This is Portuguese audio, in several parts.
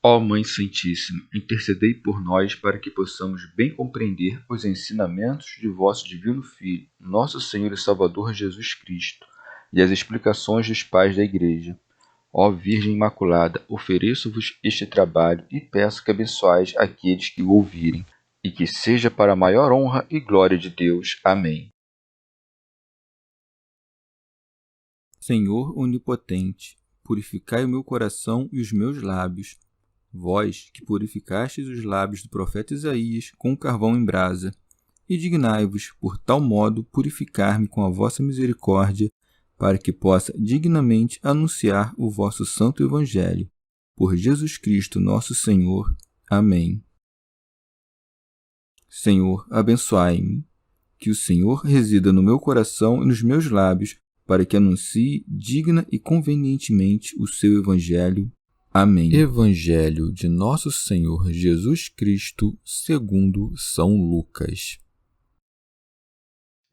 Ó Mãe Santíssima, intercedei por nós para que possamos bem compreender os ensinamentos de vosso Divino Filho, nosso Senhor e Salvador Jesus Cristo, e as explicações dos pais da Igreja. Ó Virgem Imaculada, ofereço-vos este trabalho e peço que abençoais aqueles que o ouvirem, e que seja para a maior honra e glória de Deus. Amém. Senhor onipotente, purificai o meu coração e os meus lábios. Vós, que purificastes os lábios do profeta Isaías com carvão em brasa, e dignai-vos, por tal modo, purificar-me com a vossa misericórdia, para que possa dignamente anunciar o vosso santo Evangelho. Por Jesus Cristo nosso Senhor. Amém. Senhor, abençoai-me. Que o Senhor resida no meu coração e nos meus lábios, para que anuncie digna e convenientemente o seu Evangelho. Amém. Evangelho de Nosso Senhor Jesus Cristo, segundo São Lucas.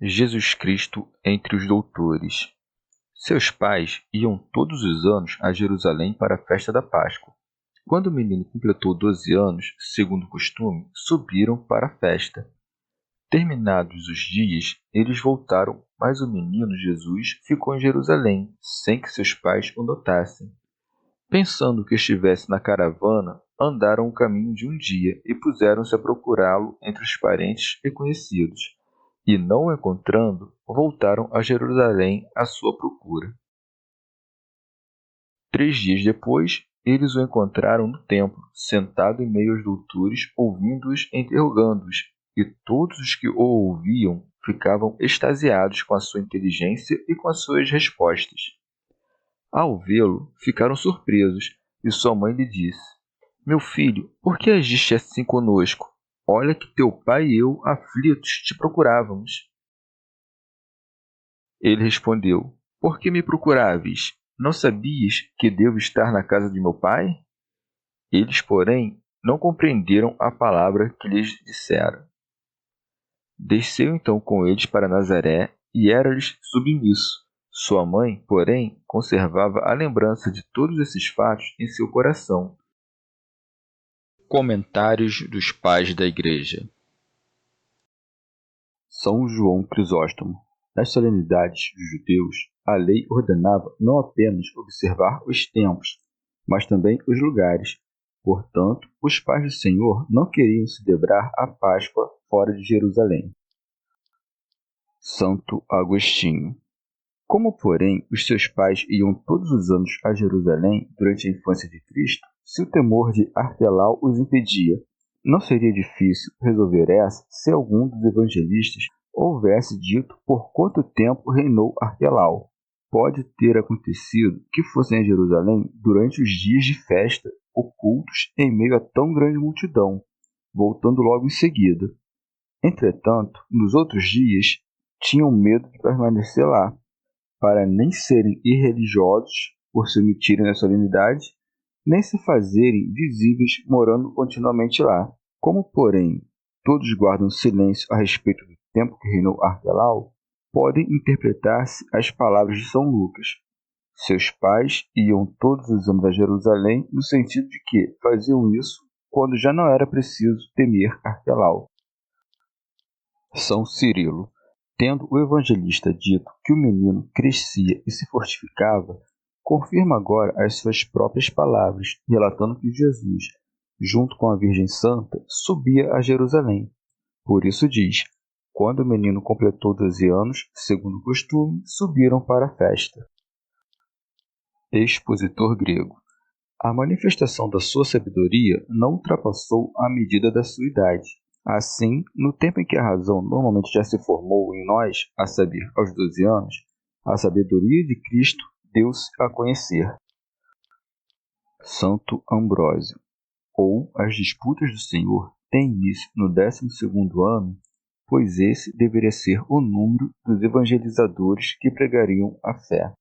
Jesus Cristo entre os doutores. Seus pais iam todos os anos a Jerusalém para a festa da Páscoa. Quando o menino completou 12 anos, segundo o costume, subiram para a festa. Terminados os dias, eles voltaram, mas o menino Jesus ficou em Jerusalém, sem que seus pais o notassem. Pensando que estivesse na caravana, andaram o caminho de um dia e puseram-se a procurá-lo entre os parentes e conhecidos. E, não o encontrando, voltaram a Jerusalém à sua procura. 3 dias depois, eles o encontraram no templo, sentado em meio aos doutores, ouvindo-os e interrogando-os, e todos os que o ouviam ficavam extasiados com a sua inteligência e com as suas respostas. Ao vê-lo, ficaram surpresos, e sua mãe lhe disse: Meu filho, por que agiste assim conosco? Olha que teu pai e eu, aflitos, te procurávamos. Ele respondeu: Por que me procuráveis? Não sabias que devo estar na casa de meu pai? Eles, porém, não compreenderam a palavra que lhes dissera. Desceu então com eles para Nazaré e era-lhes submisso. Sua mãe, porém, conservava a lembrança de todos esses fatos em seu coração. Comentários dos Pais da Igreja. São João Crisóstomo. Nas solenidades dos judeus, a lei ordenava não apenas observar os tempos, mas também os lugares. Portanto, os pais do Senhor não queriam celebrar a Páscoa fora de Jerusalém. Santo Agostinho. Como, porém, os seus pais iam todos os anos a Jerusalém durante a infância de Cristo, se o temor de Arquelau os impedia, não seria difícil resolver essa se algum dos evangelistas houvesse dito por quanto tempo reinou Arquelau. Pode ter acontecido que fossem a Jerusalém durante os dias de festa, ocultos em meio a tão grande multidão, voltando logo em seguida. Entretanto, nos outros dias, tinham medo de permanecer lá, para nem serem irreligiosos por se omitirem da solenidade, nem se fazerem visíveis morando continuamente lá. Como, porém, todos guardam silêncio a respeito do tempo que reinou Arquelau, podem interpretar-se as palavras de São Lucas. Seus pais iam todos os anos a Jerusalém no sentido de que faziam isso quando já não era preciso temer Arquelau. São Cirilo. Tendo o evangelista dito que o menino crescia e se fortificava, confirma agora as suas próprias palavras, relatando que Jesus, junto com a Virgem Santa, subia a Jerusalém. Por isso diz: quando o menino completou 12 anos, segundo o costume, subiram para a festa. Expositor grego. A manifestação da sua sabedoria não ultrapassou a medida da sua idade. Assim, no tempo em que a razão normalmente já se formou em nós, a saber, aos 12 anos, a sabedoria de Cristo deu-se a conhecer. Santo Ambrósio. Ou as disputas do Senhor têm início no 12º ano, pois esse deveria ser o número dos evangelizadores que pregariam a fé.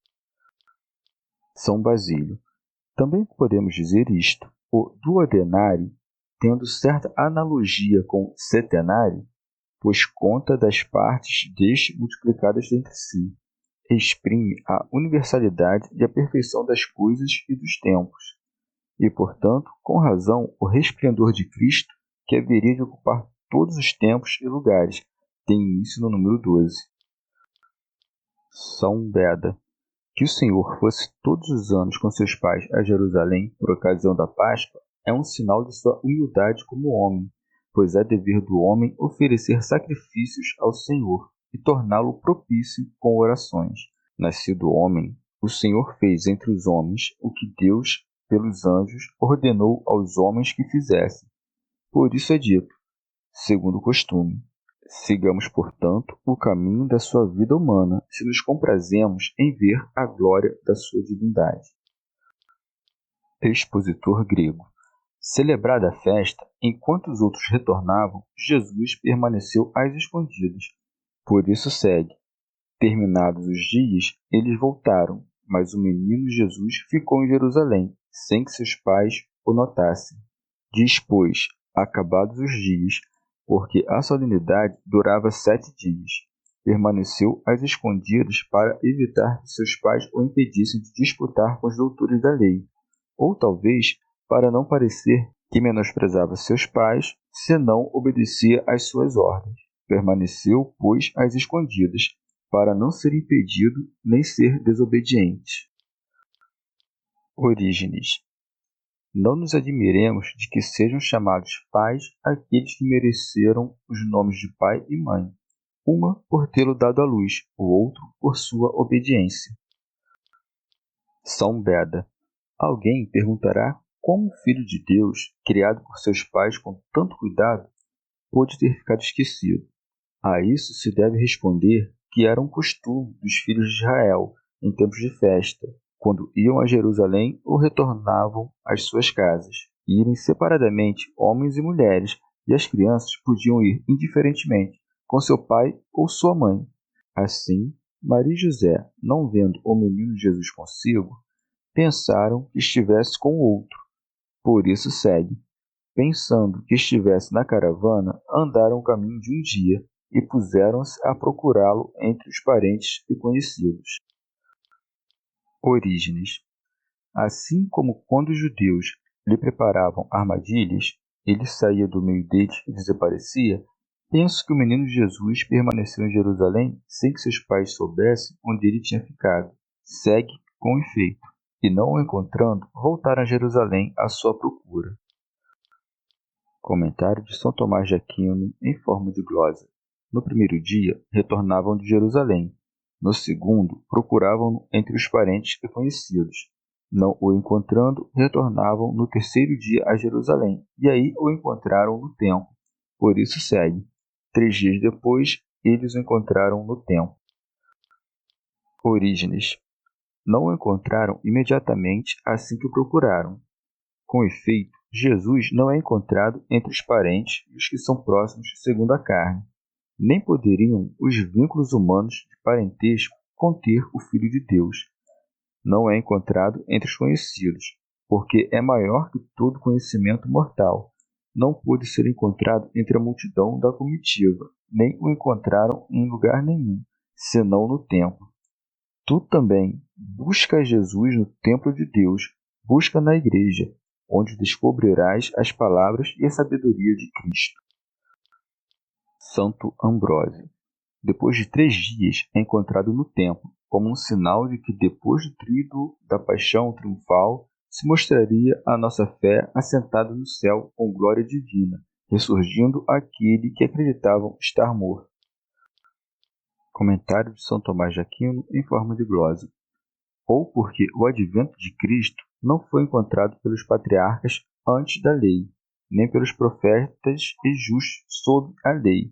São Basílio. Também podemos dizer isto: o duodenário, tendo certa analogia com setenário, pois conta das partes deste multiplicadas entre si, exprime a universalidade e a perfeição das coisas e dos tempos. e, portanto, com razão, o resplendor de Cristo, que haveria de ocupar todos os tempos e lugares, tem início no número 12. São Beda. Que o Senhor fosse todos os anos com seus pais a Jerusalém por ocasião da Páscoa é um sinal de sua humildade como homem, pois é dever do homem oferecer sacrifícios ao Senhor e torná-lo propício com orações. Nascido homem, o Senhor fez entre os homens o que Deus, pelos anjos, ordenou aos homens que fizessem. Por isso é dito, segundo o costume: sigamos, portanto, o caminho da sua vida humana, se nos comprazemos em ver a glória da sua divindade. Expositor grego. Celebrada a festa, enquanto os outros retornavam, Jesus permaneceu às escondidas. Por isso segue: terminados os dias, eles voltaram, mas o menino Jesus ficou em Jerusalém, sem que seus pais o notassem. Diz, pois, acabados os dias, porque a solenidade durava 7 dias. Permaneceu às escondidas para evitar que seus pais o impedissem de disputar com os doutores da lei, ou talvez para não parecer que menosprezava seus pais, se não obedecia às suas ordens. Permaneceu, pois, às escondidas, para não ser impedido nem ser desobediente. Orígenes. Não nos admiremos de que sejam chamados pais aqueles que mereceram os nomes de pai e mãe, uma por tê-lo dado à luz, o outro por sua obediência. São Beda. Alguém perguntará como o Filho de Deus, criado por seus pais com tanto cuidado, pôde ter ficado esquecido. A isso se deve responder que era um costume dos filhos de Israel, em tempos de festa, quando iam a Jerusalém ou retornavam às suas casas, irem separadamente homens e mulheres, e as crianças podiam ir indiferentemente com seu pai ou sua mãe. Assim, Maria e José, não vendo o menino Jesus consigo, pensaram que estivesse com outro. Por isso segue: pensando que estivesse na caravana, andaram o caminho de um dia e puseram-se a procurá-lo entre os parentes e conhecidos. Orígenes. Assim como quando os judeus lhe preparavam armadilhas, ele saía do meio deles e desaparecia, penso que o menino Jesus permaneceu em Jerusalém sem que seus pais soubessem onde ele tinha ficado. Segue com efeito, e não o encontrando, voltaram a Jerusalém à sua procura. Comentário de São Tomás de Aquino em forma de glosa. No primeiro dia, retornavam de Jerusalém. No segundo, procuravam-no entre os parentes e conhecidos. Não o encontrando, retornavam no terceiro dia a Jerusalém, e aí o encontraram no templo. Por isso segue: 3 dias depois, eles o encontraram no templo. Orígenes. Não o encontraram imediatamente assim que o procuraram. Com efeito, Jesus não é encontrado entre os parentes e os que são próximos segundo a carne. Nem poderiam os vínculos humanos de parentesco conter o Filho de Deus. Não é encontrado entre os conhecidos, porque é maior que todo conhecimento mortal. Não pôde ser encontrado entre a multidão da comitiva, nem o encontraram em lugar nenhum, senão no templo. Tu também busca Jesus no templo de Deus, busca na igreja, onde descobrirás as palavras e a sabedoria de Cristo. Santo Ambrósio. Depois de 3 dias é encontrado no templo, como um sinal de que depois do tríduo da paixão triunfal se mostraria a nossa fé assentada no céu com glória divina, ressurgindo aquele que acreditavam estar morto. Comentário de São Tomás de Aquino em forma de glosa. Ou porque o advento de Cristo não foi encontrado pelos patriarcas antes da lei, nem pelos profetas e justos sob a lei,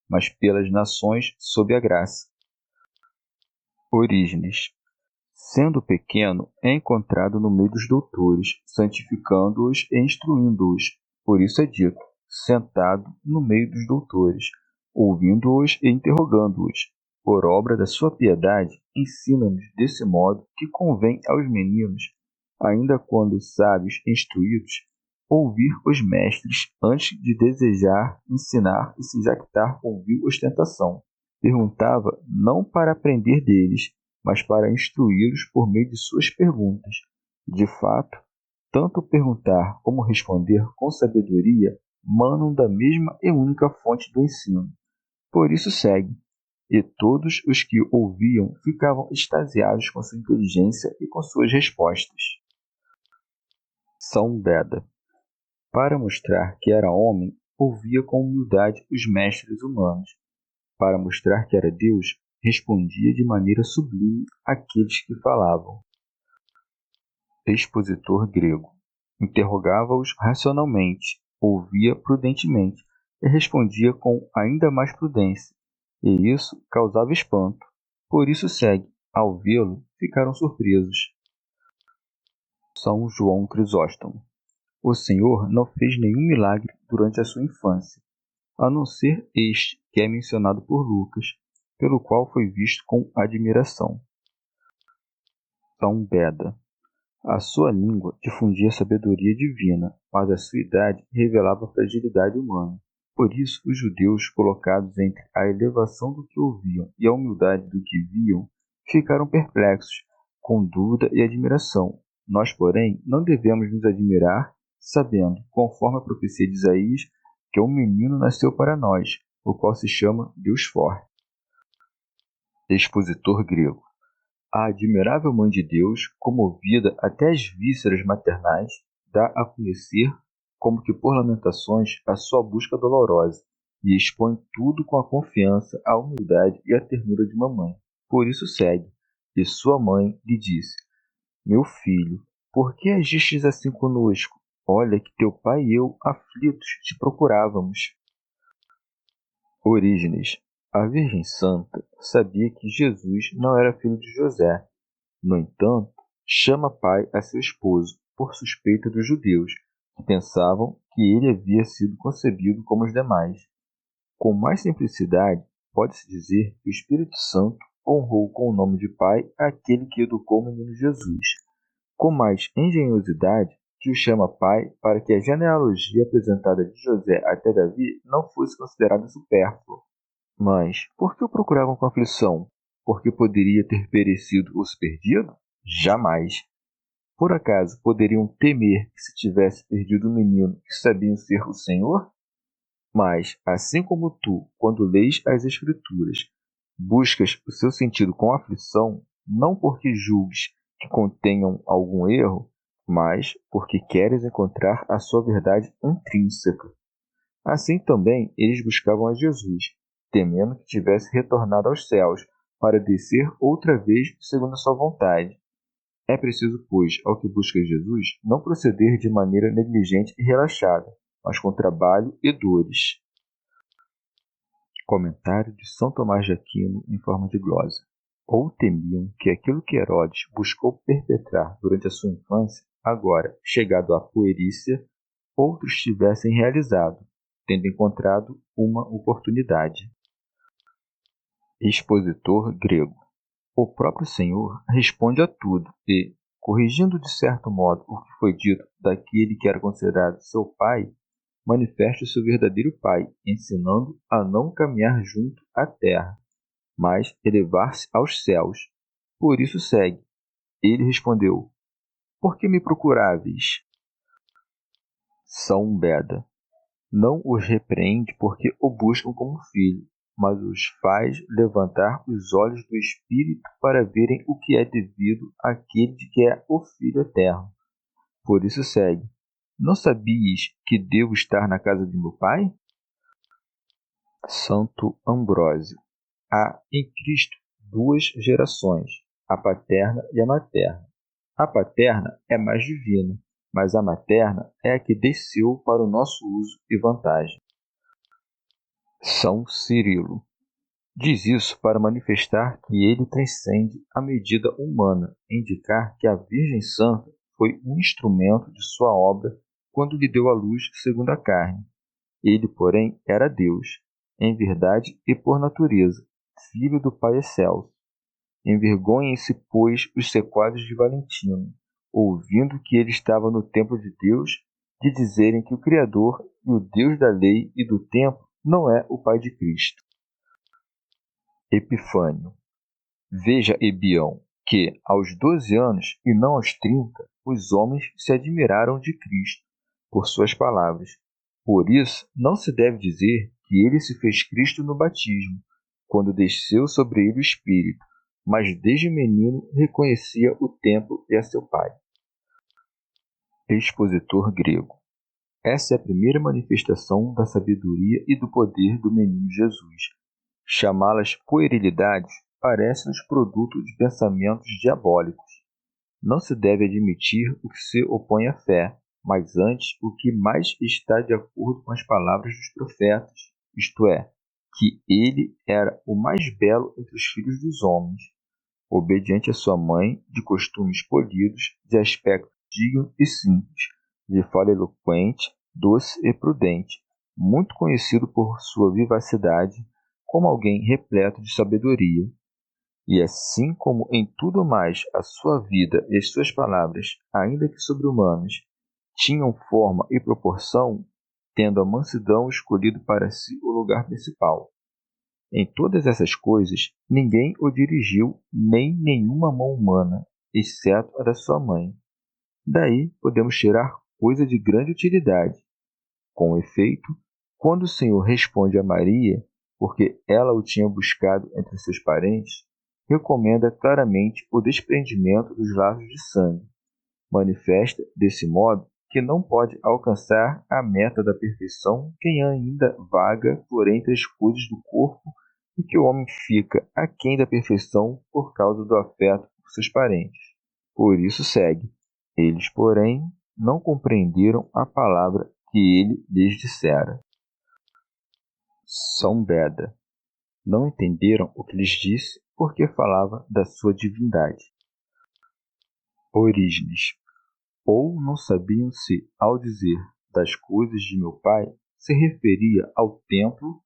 mas pelas nações sob a graça. Orígenes. Sendo pequeno, é encontrado no meio dos doutores, santificando-os e instruindo-os. Por isso é dito: sentado no meio dos doutores, ouvindo-os e interrogando-os. Por obra da sua piedade, ensina-nos desse modo que convém aos meninos, ainda quando sábios e instruídos, ouvir os mestres antes de desejar ensinar e se jactar com vil ostentação. Perguntava não para aprender deles, mas para instruí-los por meio de suas perguntas. De fato, tanto perguntar como responder com sabedoria manam da mesma e única fonte do ensino. Por isso segue, e todos os que ouviam ficavam extasiados com sua inteligência e com suas respostas. São Beda. Para mostrar que era homem, ouvia com humildade os mestres humanos. Para mostrar que era Deus, respondia de maneira sublime àqueles que falavam. Expositor grego. Interrogava-os racionalmente, ouvia prudentemente e respondia com ainda mais prudência, e isso causava espanto. Por isso segue, ao vê-lo, ficaram surpresos. São João Crisóstomo. O Senhor não fez nenhum milagre durante a sua infância, a não ser este que é mencionado por Lucas, pelo qual foi visto com admiração. São Beda. A sua língua difundia sabedoria divina, mas a sua idade revelava fragilidade humana. Por isso, os judeus, colocados entre a elevação do que ouviam e a humildade do que viam, ficaram perplexos, com dúvida e admiração. Nós, porém, não devemos nos admirar, sabendo, conforme a profecia de Isaías, que um menino nasceu para nós, o qual se chama Deus Forte. Expositor grego. A admirável Mãe de Deus, comovida até as vísceras maternais, dá a conhecer, como que por lamentações, a sua busca dolorosa, e expõe tudo com a confiança, a humildade e a ternura de uma mãe. Por isso segue, e sua mãe lhe disse: Meu filho, por que agistes assim conosco? Olha que teu pai e eu, aflitos, te procurávamos. Orígenes. A Virgem Santa sabia que Jesus não era filho de José. No entanto, chama pai a seu esposo, por suspeita dos judeus, que pensavam que ele havia sido concebido como os demais. Com mais simplicidade, pode-se dizer que o Espírito Santo honrou com o nome de pai aquele que educou o menino Jesus. Com mais engenhosidade, que o chama pai para que a genealogia apresentada de José até Davi não fosse considerada supérflua. Mas por que o procuravam com aflição? Porque poderia ter perecido ou se perdido? Jamais. Por acaso poderiam temer que se tivesse perdido o menino que sabiam ser o Senhor? Mas, assim como tu, quando lês as Escrituras, buscas o seu sentido com aflição, não porque julgues que contenham algum erro, mas porque queres encontrar a sua verdade intrínseca. Assim também eles buscavam a Jesus, temendo que tivesse retornado aos céus, para descer outra vez segundo a sua vontade. É preciso, pois, ao que busca Jesus, não proceder de maneira negligente e relaxada, mas com trabalho e dores. Comentário de São Tomás de Aquino em forma de glosa. Ou temiam que aquilo que Herodes buscou perpetrar durante a sua infância, agora, chegado à puerícia, outros tivessem realizado, tendo encontrado uma oportunidade. Expositor grego. O próprio Senhor responde a tudo e, corrigindo de certo modo o que foi dito daquele que era considerado seu pai, manifesta o seu verdadeiro pai, ensinando a não caminhar junto à terra, mas elevar-se aos céus. Por isso segue. Ele respondeu: Por que me procuráveis? São Beda. Não os repreende porque o buscam como filho, mas os faz levantar os olhos do Espírito para verem o que é devido àquele de que é o Filho eterno. Por isso segue. Não sabias que devo estar na casa de meu Pai? Santo Ambrósio. Há em Cristo duas gerações, a paterna e a materna. A paterna é mais divina, mas a materna é a que desceu para o nosso uso e vantagem. São Cirilo. Diz isso para manifestar que ele transcende a medida humana, indicar que a Virgem Santa foi um instrumento de sua obra quando lhe deu a luz segundo a carne. Ele, porém, era Deus, em verdade e por natureza, filho do Pai excelso. Envergonhem-se, pois, os sequazes de Valentino, ouvindo que ele estava no templo de Deus, de dizerem que o Criador e o Deus da lei e do templo não é o Pai de Cristo. Epifânio. Veja, Ebião, que, aos 12 anos e não aos 30, os homens se admiraram de Cristo por suas palavras. Por isso, não se deve dizer que ele se fez Cristo no batismo, quando desceu sobre ele o Espírito, mas desde menino reconhecia o templo e a seu pai. Expositor grego. Essa é a primeira manifestação da sabedoria e do poder do menino Jesus. Chamá-las puerilidades parece-nos produto de pensamentos diabólicos. Não se deve admitir o que se opõe à fé, mas antes o que mais está de acordo com as palavras dos profetas, isto é, que ele era o mais belo entre os filhos dos homens, obediente à sua mãe, de costumes polidos, de aspecto digno e simples, de fala eloquente, doce e prudente, muito conhecido por sua vivacidade, como alguém repleto de sabedoria. E assim como em tudo mais a sua vida e as suas palavras, ainda que sobre-humanas, tinham forma e proporção, tendo a mansidão escolhido para si o lugar principal. Em todas essas coisas, ninguém o dirigiu, nem nenhuma mão humana, exceto a da sua mãe. Daí podemos tirar coisa de grande utilidade. Com efeito, quando o Senhor responde a Maria, porque ela o tinha buscado entre seus parentes, recomenda claramente o desprendimento dos laços de sangue. Manifesta, desse modo, que não pode alcançar a meta da perfeição quem ainda vaga por entre as coisas do corpo e que o homem fica aquém da perfeição por causa do afeto por seus parentes. Por isso segue. Eles, porém, não compreenderam a palavra que ele lhes dissera. São Beda. Não entenderam o que lhes disse, porque falava da sua divindade. Orígenes. Ou não sabiam se, ao dizer das coisas de meu pai, se referia ao templo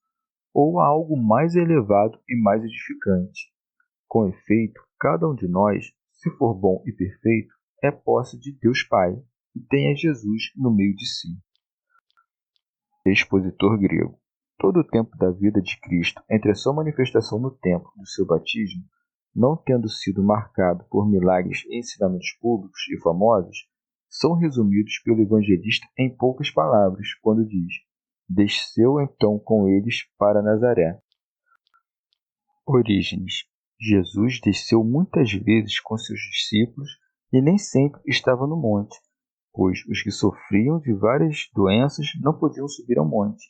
ou a algo mais elevado e mais edificante. Com efeito, cada um de nós, se for bom e perfeito, é posse de Deus Pai, e tem a Jesus no meio de si. Expositor grego. Todo o tempo da vida de Cristo, entre a sua manifestação no templo do seu batismo, não tendo sido marcado por milagres e ensinamentos públicos e famosos, são resumidos pelo evangelista em poucas palavras, quando diz: desceu então com eles para Nazaré. Orígenes. Jesus desceu muitas vezes com seus discípulos e nem sempre estava no monte, pois os que sofriam de várias doenças não podiam subir ao monte.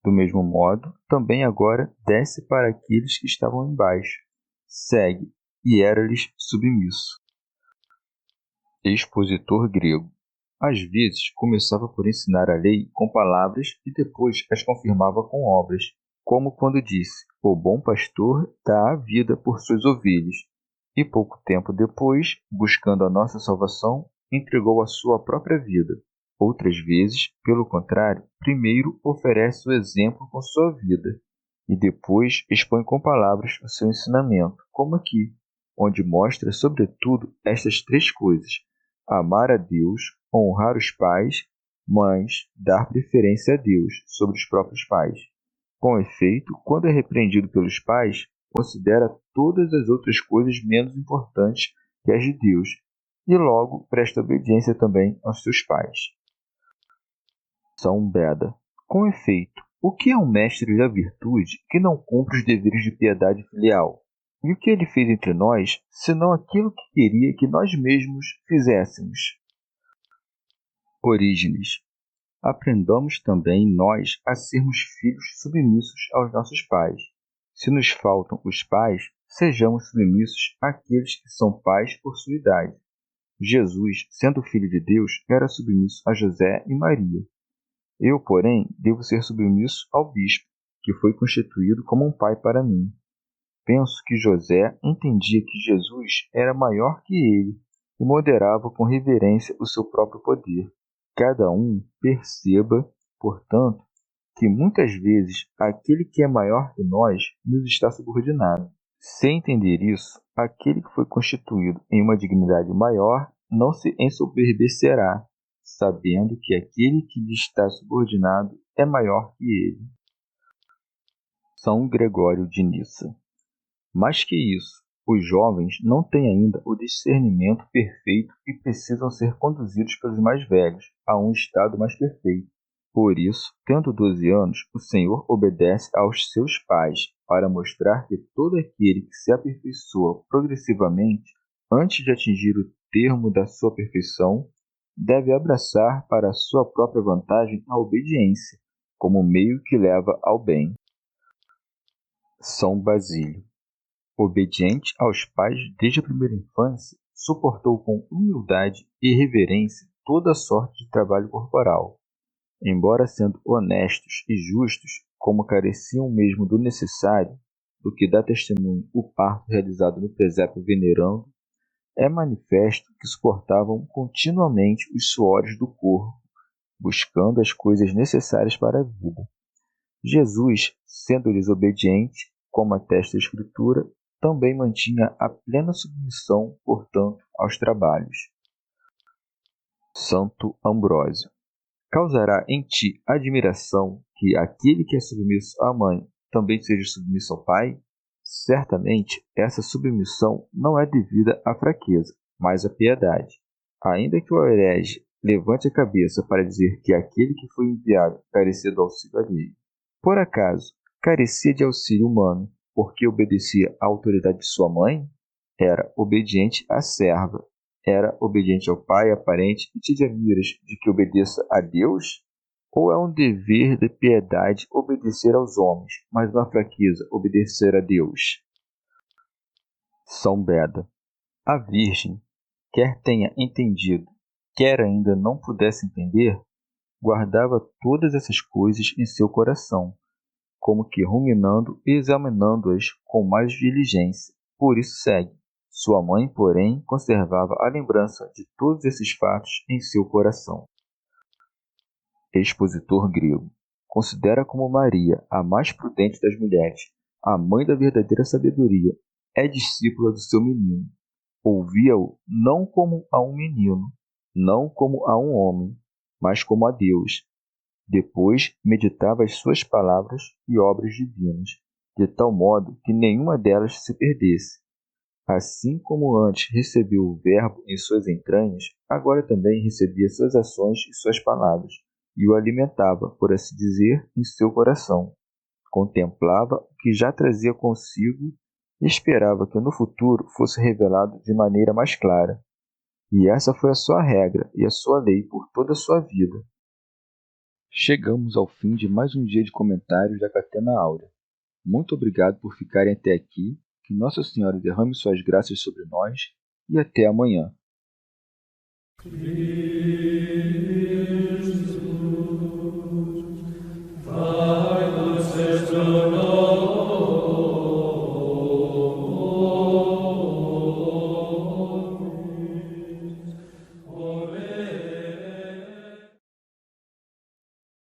Do mesmo modo, também agora desce para aqueles que estavam embaixo. Segue, e era-lhes submisso. Expositor grego. Às vezes começava por ensinar a lei com palavras e depois as confirmava com obras, como quando disse: o bom pastor dá a vida por suas ovelhas, e pouco tempo depois, buscando a nossa salvação, entregou a sua própria vida. Outras vezes, pelo contrário, primeiro oferece o exemplo com sua vida, e depois expõe com palavras o seu ensinamento, como aqui, onde mostra, sobretudo, estas três coisas: amar a Deus, honrar os pais, mães, dar preferência a Deus sobre os próprios pais. Com efeito, quando é repreendido pelos pais, considera todas as outras coisas menos importantes que as de Deus, e logo presta obediência também aos seus pais. São Beda. Com efeito, o que é um mestre da virtude que não cumpre os deveres de piedade filial? E o que ele fez entre nós, senão aquilo que queria que nós mesmos fizéssemos? Orígenes. Aprendamos também nós a sermos filhos submissos aos nossos pais. Se nos faltam os pais, sejamos submissos àqueles que são pais por sua idade. Jesus, sendo filho de Deus, era submisso a José e Maria. Eu, porém, devo ser submisso ao bispo, que foi constituído como um pai para mim. Penso que José entendia que Jesus era maior que ele e moderava com reverência o seu próprio poder. Cada um perceba, portanto, que muitas vezes aquele que é maior que nós nos está subordinado. Sem entender isso, aquele que foi constituído em uma dignidade maior não se ensoberbecerá, sabendo que aquele que lhe está subordinado é maior que ele. São Gregório de Nissa. Mais que isso, Os jovens não têm ainda o discernimento perfeito e precisam ser conduzidos pelos mais velhos a um estado mais perfeito. Por isso, tendo 12 anos, o Senhor obedece aos seus pais, para mostrar que todo aquele que se aperfeiçoa progressivamente, antes de atingir o termo da sua perfeição, deve abraçar para a sua própria vantagem a obediência, como meio que leva ao bem. São Basílio, obediente aos pais desde a primeira infância, suportou com humildade e reverência toda sorte de trabalho corporal. Embora sendo honestos e justos, como careciam mesmo do necessário, do que dá testemunho o parto realizado no presépio venerando, é manifesto que suportavam continuamente os suores do corpo, buscando as coisas necessárias para a vida. Jesus, sendo-lhes obediente, como atesta a Escritura, também mantinha a plena submissão, portanto, aos trabalhos. Santo Ambrósio. Causará em ti admiração que aquele que é submisso à mãe também seja submisso ao pai? Certamente, essa submissão não é devida à fraqueza, mas à piedade. Ainda que o herege levante a cabeça para dizer que aquele que foi enviado carecia do auxílio alheio. Por acaso, carecia de auxílio humano porque obedecia à autoridade de sua mãe? Era obediente à serva. Era obediente ao pai, a parente, e te admiras de que obedeça a Deus? Ou é um dever de piedade obedecer aos homens, mas uma fraqueza obedecer a Deus? São Beda. A Virgem, quer tenha entendido, quer ainda não pudesse entender, guardava todas essas coisas em seu coração, como que ruminando e examinando-as com mais diligência. Por isso segue. Sua mãe, porém, conservava a lembrança de todos esses fatos em seu coração. Expositor grego. Considera como Maria, a mais prudente das mulheres, a mãe da verdadeira sabedoria, é discípula do seu menino. Ouvia-o não como a um menino, não como a um homem, mas como a Deus. Depois meditava as suas palavras e obras divinas, de tal modo que nenhuma delas se perdesse. Assim como antes recebeu o Verbo em suas entranhas, agora também recebia suas ações e suas palavras, e o alimentava, por assim dizer, em seu coração. Contemplava o que já trazia consigo e esperava que no futuro fosse revelado de maneira mais clara. E essa foi a sua regra e a sua lei por toda a sua vida. Chegamos ao fim de mais um dia de comentários da Catena Áurea. Muito obrigado por ficarem até aqui. Que Nossa Senhora derrame suas graças sobre nós e até amanhã. Christus,